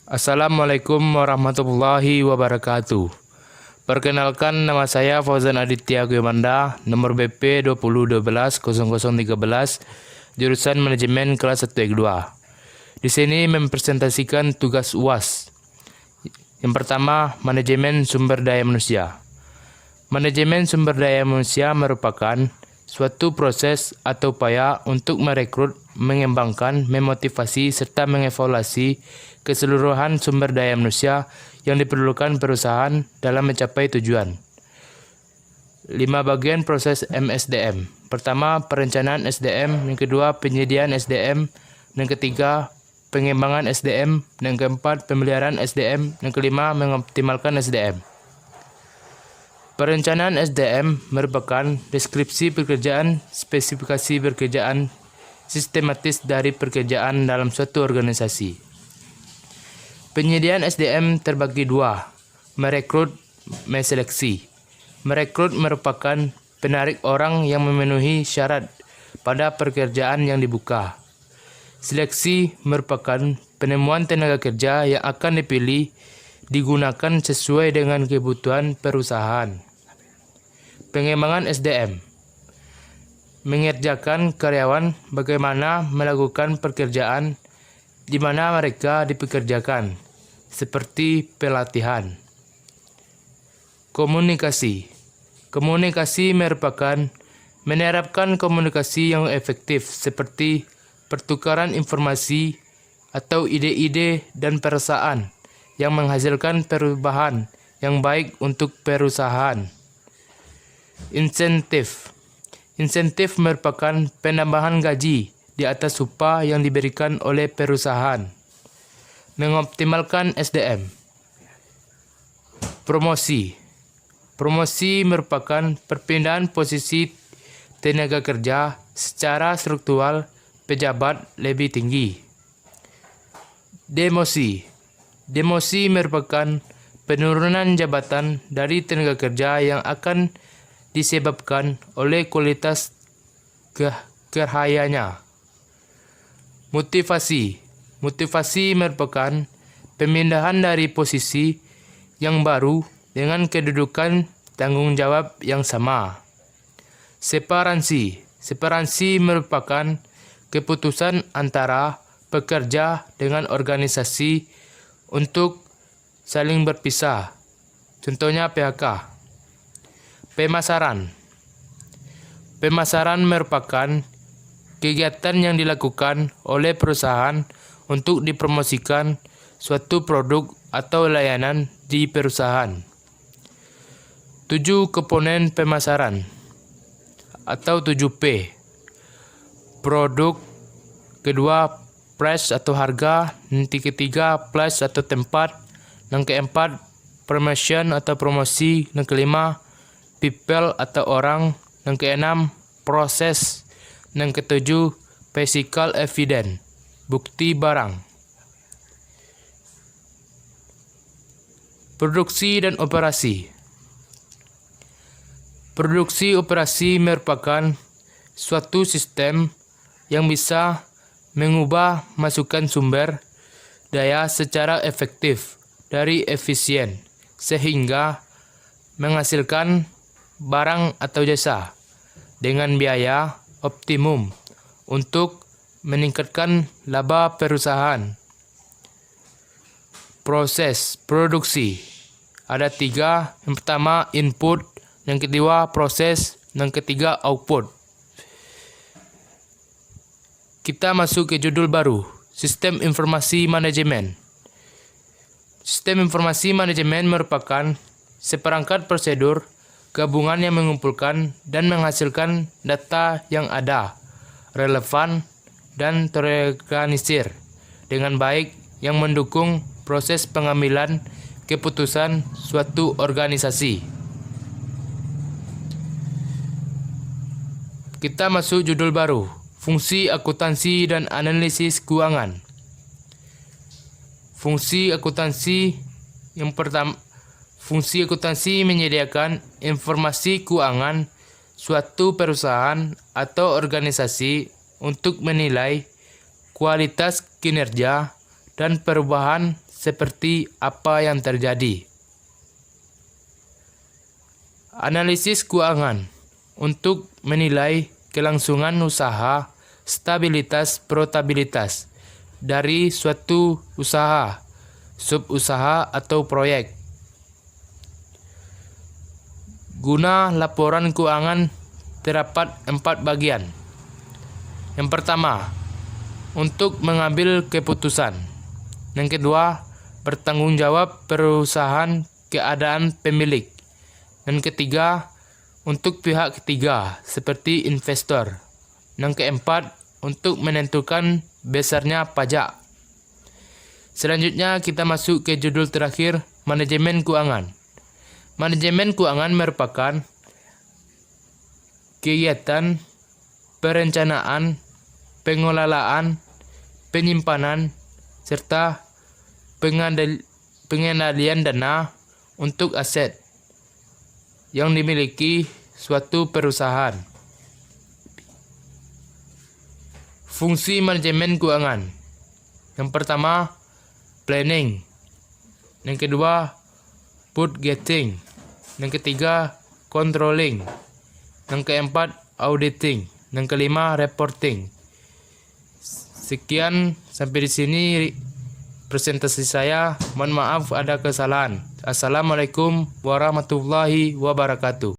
Assalamualaikum warahmatullahi wabarakatuh. Perkenalkan, nama saya Fauzan Aditya Guyamanda, nomor BP 2012-0013, jurusan Manajemen kelas 1 X2. Di sini mempresentasikan tugas UAS. Yang pertama, Manajemen Sumber Daya Manusia. Manajemen sumber daya manusia merupakan suatu proses atau upaya untuk merekrut, mengembangkan, memotivasi, serta mengevaluasi keseluruhan sumber daya manusia yang diperlukan perusahaan dalam mencapai tujuan. 5 bagian proses MSDM. Pertama, perencanaan SDM. Yang kedua, penyediaan SDM. Yang ketiga, pengembangan SDM. Yang keempat, pemeliharaan SDM. Yang kelima, mengoptimalkan SDM. Perencanaan SDM merupakan deskripsi pekerjaan, spesifikasi pekerjaan, sistematis dari pekerjaan dalam suatu organisasi. Penyediaan SDM terbagi dua, merekrut, meseleksi. Merekrut merupakan penarik orang yang memenuhi syarat pada pekerjaan yang dibuka. Seleksi merupakan penemuan tenaga kerja yang akan dipilih digunakan sesuai dengan kebutuhan perusahaan. Pengembangan SDM mengerjakan karyawan bagaimana melakukan pekerjaan di mana mereka dipekerjakan, seperti pelatihan. Komunikasi. Komunikasi merupakan menerapkan komunikasi yang efektif seperti pertukaran informasi atau ide-ide dan perasaan yang menghasilkan perubahan yang baik untuk perusahaan. Insentif. Insentif merupakan penambahan gaji di atas upah yang diberikan oleh perusahaan. Mengoptimalkan SDM. Promosi. Promosi merupakan perpindahan posisi tenaga kerja secara struktural pejabat lebih tinggi. Demosi. Demosi merupakan penurunan jabatan dari tenaga kerja yang akan disebabkan oleh kualitas kerjanya. Motivasi. Motivasi merupakan pemindahan dari posisi yang baru dengan kedudukan tanggung jawab yang sama. Separansi. Separansi merupakan keputusan antara pekerja dengan organisasi untuk saling berpisah. Contohnya PHK. Pemasaran. Pemasaran merupakan kegiatan yang dilakukan oleh perusahaan untuk dipromosikan suatu produk atau layanan di perusahaan. 7 komponen pemasaran atau 7P. Produk, kedua price atau harga, yang ketiga place atau tempat, yang keempat promotion atau promosi, yang kelima people atau orang, yang keenam proses, yang ketujuh physical evidence, bukti barang. Produksi dan operasi. Produksi operasi merupakan suatu sistem yang bisa mengubah masukan sumber daya secara efektif dari efisien sehingga menghasilkan barang atau jasa dengan biaya optimum untuk meningkatkan laba perusahaan. Proses produksi ada 3. Yang pertama input, yang kedua proses, yang ketiga output. Kita masuk ke judul baru, Sistem Informasi Manajemen. Sistem Informasi Manajemen merupakan seperangkat prosedur gabungan yang mengumpulkan dan menghasilkan data yang ada, relevan, dan terorganisir dengan baik yang mendukung proses pengambilan keputusan suatu organisasi. Kita masuk judul baru, Fungsi Akuntansi dan Analisis Keuangan. Fungsi akuntansi yang pertama. Fungsi akuntansi menyediakan informasi keuangan suatu perusahaan atau organisasi untuk menilai kualitas kinerja dan perubahan seperti apa yang terjadi. Analisis keuangan untuk menilai kelangsungan usaha, stabilitas, profitabilitas dari suatu usaha, subusaha atau proyek. Guna laporan keuangan terdapat 4 bagian. Yang pertama, untuk mengambil keputusan. Yang kedua, bertanggung jawab perusahaan keadaan pemilik. Dan ketiga, untuk pihak ketiga seperti investor. Yang keempat, untuk menentukan besarnya pajak. Selanjutnya kita masuk ke judul terakhir, manajemen keuangan. Manajemen keuangan merupakan kegiatan perencanaan, pengelolaan, penyimpanan, serta pengendalian dana untuk aset yang dimiliki suatu perusahaan. Fungsi manajemen keuangan. Yang pertama, planning. Yang kedua, budgeting. Yang ketiga, controlling. Yang keempat, auditing. Yang kelima, reporting. Sekian sampai di sini presentasi saya. Mohon maaf ada kesalahan. Assalamualaikum warahmatullahi wabarakatuh.